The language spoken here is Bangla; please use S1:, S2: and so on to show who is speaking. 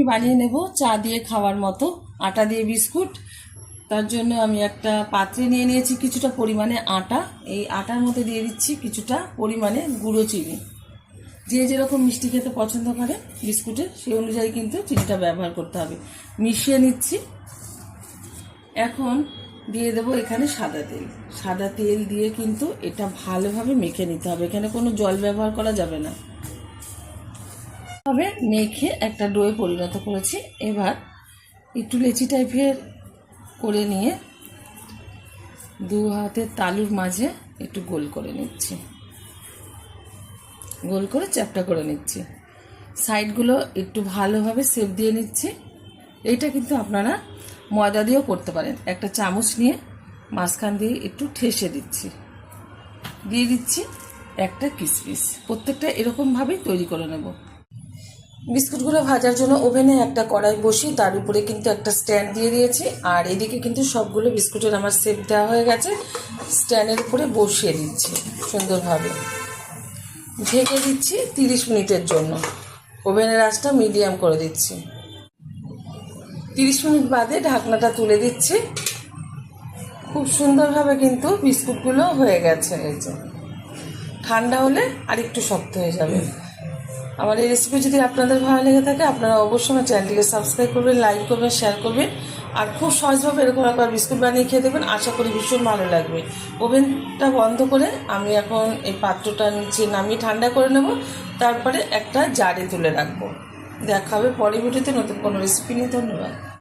S1: আমি বানিয়ে নেব চা দিয়ে খাওয়ার মতো আটা দিয়ে বিস্কুট। তার জন্য আমি একটা পাত্রে নিয়ে নিয়েছি কিছুটা পরিমাণে আটা। এই আটার মধ্যে দিয়ে দিচ্ছি কিছুটা পরিমাণে গুঁড়ো চিনি। যে যেরকম মিষ্টি খেতে পছন্দ করে বিস্কুটের সেই অনুযায়ী কিন্তু চিনিটা ব্যবহার করতে হবে। মিশিয়ে নিচ্ছি। এখন দিয়ে দেবো এখানে সাদা তেল। সাদা তেল দিয়ে কিন্তু এটা ভালোভাবে মেখে নিতে হবে, এখানে কোনো জল ব্যবহার করা যাবে না। তবে মেখে একটা ডোয়ে পরিণত করেছি। এবার একটু লেচি টাইপের করে নিয়ে দু হাতের তালুর মাঝে একটু গোল করে নিচ্ছি, গোল করে চ্যাপটা করে নিচ্ছি। সাইডগুলো একটু ভালোভাবে শেপ দিয়ে নিচ্ছি। এইটা কিন্তু আপনারা ময়দা দিয়েও করতে পারেন। একটা চামচ নিয়ে মাঝখান দিয়ে একটু ঠেসে দিচ্ছি, দিয়ে দিচ্ছি একটা কিসমিস। প্রত্যেকটা এরকমভাবেই তৈরি করে নেব। বিস্কুটগুলো ভাজার জন্য ওভেনে একটা কড়াই বসিয়ে তার উপরে কিন্তু একটা স্ট্যান্ড দিয়ে দিয়েছি। আর এদিকে কিন্তু সবগুলো বিস্কুটের আমার শেপ দেওয়া হয়ে গেছে। স্ট্যান্ডের উপরে বসিয়ে দিচ্ছি সুন্দরভাবে, ঢেকে দিচ্ছি 30 মিনিটের জন্য। ওভেনের আঁচটা মিডিয়াম করে দিচ্ছি। 30 মিনিট বাদে ঢাকনাটা তুলে দিচ্ছি। খুব সুন্দরভাবে কিন্তু বিস্কুটগুলো হয়ে গেছে। এই যে ঠান্ডা হলে আর একটু শক্ত হয়ে যাবে। আমার এই রেসিপি যদি আপনাদের ভালো লেগে থাকে আপনারা অবশ্যই আমার চ্যানেলটিকে সাবস্ক্রাইব করবেন, লাইক করবেন, শেয়ার করবেন। আর খুব সহজভাবে এরকম একবার বিস্কুট বানিয়ে খেয়ে দেবেন, আশা করি ভীষণ ভালো লাগবে। ওভেনটা বন্ধ করে আমি এখন এই পাত্রটা নিচে নামিয়ে ঠান্ডা করে নেব, তারপরে একটা জারে তুলে রাখবো। দেখা হবে পরের ভিডিওতে নতুন কোনো রেসিপি নিয়ে। ধন্যবাদ।